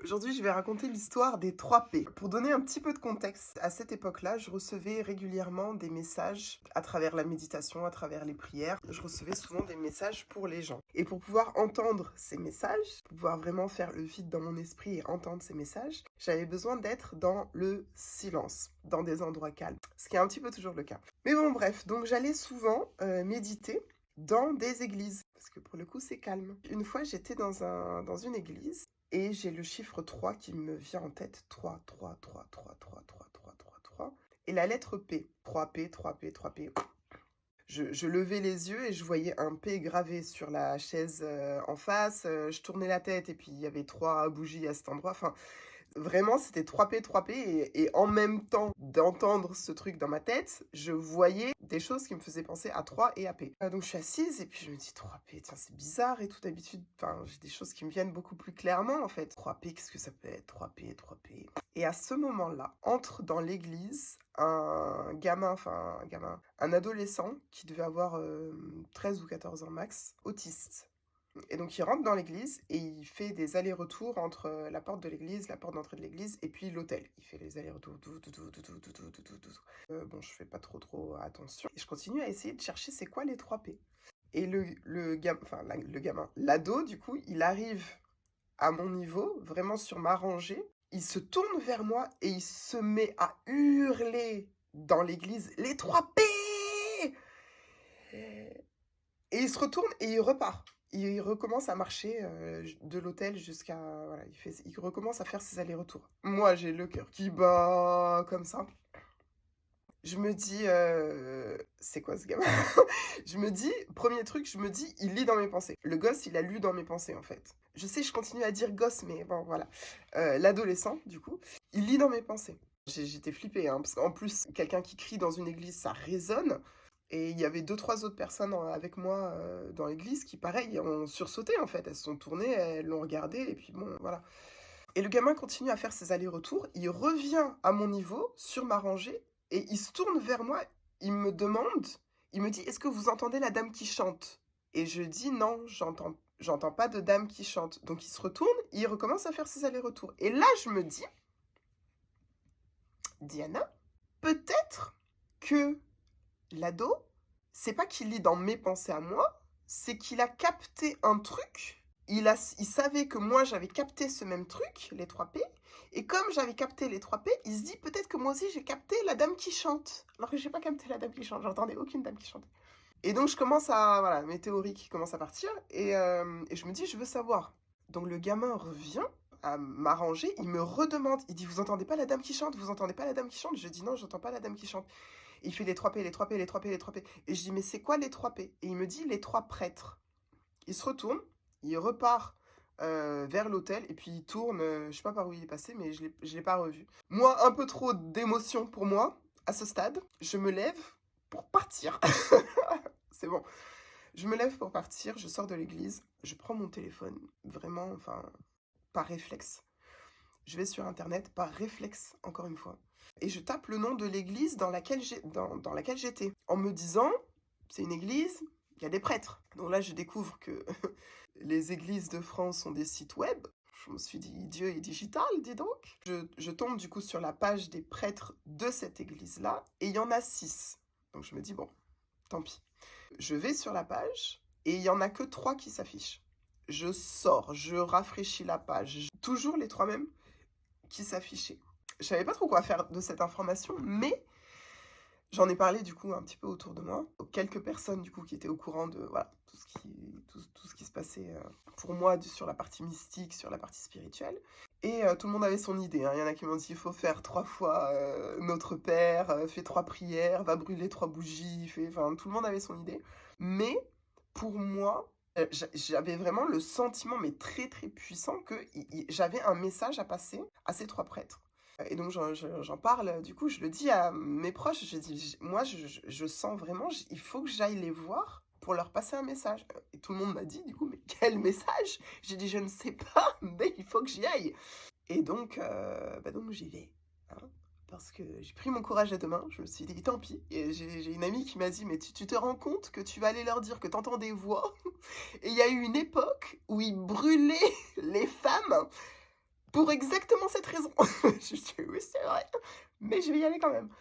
Aujourd'hui, je vais raconter l'histoire des 3 P. Pour donner un petit peu de contexte, à cette époque-là, je recevais régulièrement des messages à travers la méditation, à travers les prières. Je recevais souvent des messages pour les gens. Et pour pouvoir entendre ces messages, pour pouvoir vraiment faire le vide dans mon esprit et entendre ces messages, j'avais besoin d'être dans le silence, dans des endroits calmes, ce qui est un petit peu toujours le cas. Mais bon, bref, donc j'allais souvent méditer dans des églises, parce que pour le coup, c'est calme. Une fois, j'étais dans une église et j'ai le chiffre 3 qui me vient en tête. 3, 3, 3, 3, 3, 3, 3, 3, 3. Et la lettre P. 3P, 3P, 3P. Je levais les yeux et je voyais un P gravé sur la chaise en face. Je tournais la tête et puis il y avait 3 bougies à cet endroit. Enfin, vraiment, c'était 3P, 3P et en même temps d'entendre ce truc dans ma tête, je voyais des choses qui me faisaient penser à 3 et à P. Donc je suis assise et puis je me dis 3P, tiens, c'est bizarre et tout d'habitude, enfin, j'ai des choses qui me viennent beaucoup plus clairement en fait. 3P, qu'est-ce que ça peut être? 3P, 3P. Et à ce moment-là, entre dans l'église un adolescent qui devait avoir 13 ou 14 ans max, autiste. Et donc il rentre dans l'église et il fait des allers-retours entre la porte de l'église, la porte d'entrée de l'église et puis l'autel. Il fait les allers-retours, tout, tout, tout, tout, tout, tout, tout, tout, tout, tout. Bon, je fais pas trop attention. Et je continue à essayer de chercher c'est quoi les 3 P. Et le gamin, l'ado, du coup, il arrive à mon niveau, vraiment sur ma rangée. Il se tourne vers moi et il se met à hurler dans l'église les 3 P. Et il se retourne et il repart. Il recommence à marcher de l'hôtel jusqu'à... Voilà, il recommence à faire ses allers-retours. Moi, j'ai le cœur qui bat comme ça. Je me dis, c'est quoi ce gamin? Je me dis, premier truc, je me dis, il lit dans mes pensées. Le gosse, il a lu dans mes pensées, en fait. Je sais, je continue à dire gosse, mais bon, voilà. L'adolescent, du coup, il lit dans mes pensées. J'étais flippée, hein, parce qu'en plus, quelqu'un qui crie dans une église, ça résonne. Et il y avait 2, 3 autres personnes avec moi dans l'église qui, pareil, ont sursauté, en fait. Elles se sont tournées, elles l'ont regardé, et puis bon, voilà. Et le gamin continue à faire ses allers-retours. Il revient à mon niveau, sur ma rangée, et il se tourne vers moi. Il me demande, il me dit, est-ce que vous entendez la dame qui chante? Et je dis, non, j'entends pas de dame qui chante. Donc il se retourne, il recommence à faire ses allers-retours. Et là, je me dis, Diana, peut-être que l'ado, c'est pas qu'il lit dans mes pensées à moi, c'est qu'il a capté un truc. Il savait que moi, j'avais capté ce même truc, les 3 P. Et comme j'avais capté les 3 P, il se dit peut-être que moi aussi, j'ai capté la dame qui chante. Alors que j'ai pas capté la dame qui chante, j'entendais aucune dame qui chante. Et donc, je commence à... Voilà, mes théories qui commencent à partir. Et je me dis, je veux savoir. Donc, le gamin revient à m'arranger, il me redemande. Il dit, vous entendez pas la dame qui chante? Vous entendez pas la dame qui chante? Je dis, non, j'entends pas la dame qui chante. Et il fait les 3 P, les 3 P, les 3 P, les 3 P. Et je dis, mais c'est quoi les 3 P? Et il me dit, les 3 prêtres. Il se retourne, il repart vers l'hôtel, et puis il tourne, je sais pas par où il est passé, mais je l'ai pas revu. Moi, un peu trop d'émotion pour moi, à ce stade. Je me lève pour partir. C'est bon. Je me lève pour partir, je sors de l'église, je prends mon téléphone, vraiment, enfin, par réflexe. Je vais sur Internet, par réflexe, encore une fois. Et je tape le nom de l'église dans laquelle j'étais, en me disant, c'est une église, il y a des prêtres. Donc là, je découvre que les églises de France sont des sites web. Je me suis dit, Dieu est digital, dis donc. Je tombe du coup sur la page des prêtres de cette église-là, et il y en a 6. Donc je me dis, bon, tant pis. Je vais sur la page, et il n'y en a que 3 qui s'affichent. Je sors, je rafraîchis la page. Toujours les 3 mêmes qui s'affichaient. Je savais pas trop quoi faire de cette information, mais j'en ai parlé du coup un petit peu autour de moi, aux quelques personnes du coup qui étaient au courant de voilà, tout ce qui se passait pour moi sur la partie mystique, sur la partie spirituelle. Et tout le monde avait son idée, hein. Il y en a qui m'ont dit il faut faire 3 fois Notre Père, fais 3 prières, va brûler 3 bougies, enfin tout le monde avait son idée. Mais pour moi, j'avais vraiment le sentiment, mais très très puissant, que j'avais un message à passer à ces 3 prêtres. Et donc j'en parle, du coup, je le dis à mes proches, je dis, moi je sens vraiment, il faut que j'aille les voir pour leur passer un message. Et tout le monde m'a dit, du coup, mais quel message? J'ai dit, je ne sais pas, mais il faut que j'y aille. Et donc, donc j'y vais. Hein. parce que j'ai pris mon courage à 2 mains, je me suis dit: «Tant pis» et j'ai une amie qui m'a dit: «Mais tu te rends compte que tu vas aller leur dire que tu entends des voix?» Et il y a eu une époque où ils brûlaient les femmes pour exactement cette raison. Je dis: «Oui, c'est vrai, mais je vais y aller quand même».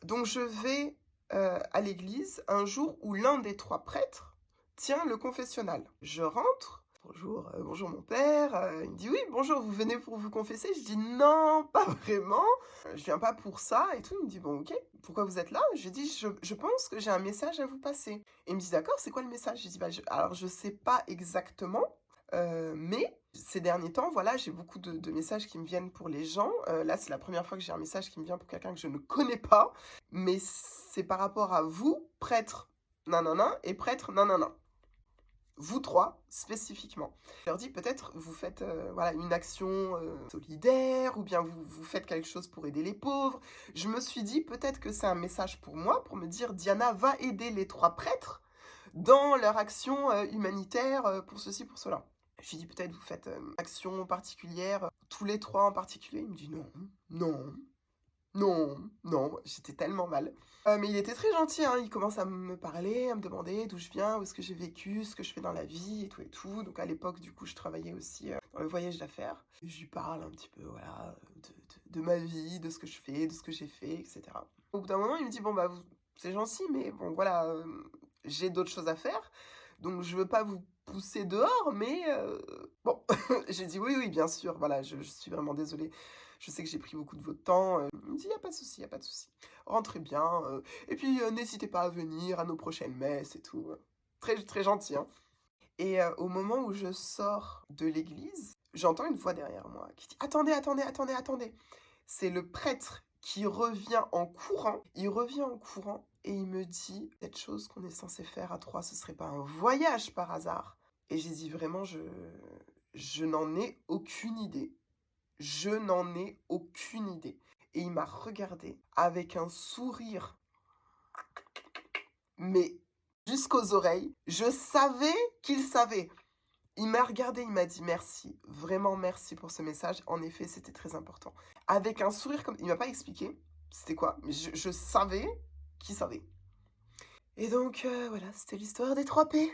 Donc je vais, à l'église un jour où l'un des 3 prêtres tient le confessionnal. Je rentre: «Bonjour, bonjour mon père», il me dit: «Oui, bonjour, vous venez pour vous confesser?» Je dis: «Non, pas vraiment, je viens pas pour ça et tout». Il me dit: «Bon OK, pourquoi vous êtes là?» Je lui dis: «Je pense que j'ai un message à vous passer». Et il me dit: «D'accord, c'est quoi le message?» Je dis: «Bah, je sais pas exactement, mais ces derniers temps, voilà, j'ai beaucoup de messages qui me viennent pour les gens. Là, c'est la première fois que j'ai un message qui me vient pour quelqu'un que je ne connais pas, mais c'est par rapport à vous, prêtre nanana et prêtre nanana. Vous 3 spécifiquement. Je leur dis: «Peut-être vous faites, voilà, une action, solidaire ou bien vous faites quelque chose pour aider les pauvres». Je me suis dit: «Peut-être que c'est un message pour moi, pour me dire: "Diana va aider les 3 prêtres dans leur action, humanitaire, pour ceci, pour cela". Je lui dis: «Peut-être vous faites, action particulière, tous les 3 en particulier?» Il me dit: «Non, non, non, non». J'étais tellement mal. Mais il était très gentil, hein. Il commence à me parler, à me demander d'où je viens, où est-ce que j'ai vécu, ce que je fais dans la vie et tout et tout. Donc à l'époque, du coup, je travaillais aussi, dans le voyage d'affaires. Je lui parle un petit peu, voilà, de ma vie, de ce que je fais, de ce que j'ai fait et cetera. Au bout d'un moment, il me dit: «Bon, bah, vous c'est gentil, mais bon, voilà, j'ai d'autres choses à faire, donc je veux pas vous pousser dehors, mais bon». J'ai dit: «Oui, oui, bien sûr, voilà, je suis vraiment désolée. Je sais que j'ai pris beaucoup de votre temps». Il me dit: «Il y a pas de souci, il y a pas de souci. Rentrez bien, et puis, n'hésitez pas à venir à nos prochaines messes et tout», très très gentil, hein. Et au moment où je sors de l'église, j'entends une voix derrière moi qui dit: «Attendez, attendez, attendez, attendez». C'est le prêtre qui revient en courant. Il revient en courant et il me dit: «Cette chose qu'on est censé faire à 3, ce serait pas un voyage par hasard?» Et j'ai dit: «Vraiment, je n'en ai aucune idée. Je n'en ai aucune idée». Et il m'a regardée avec un sourire, mais jusqu'aux oreilles. Je savais qu'il savait. Il m'a regardé, il m'a dit: «Merci, vraiment merci pour ce message. En effet, c'était très important». Avec un sourire comme il m'a pas expliqué c'était quoi, mais je savais qu'il savait. Et donc voilà, c'était l'histoire des 3 P.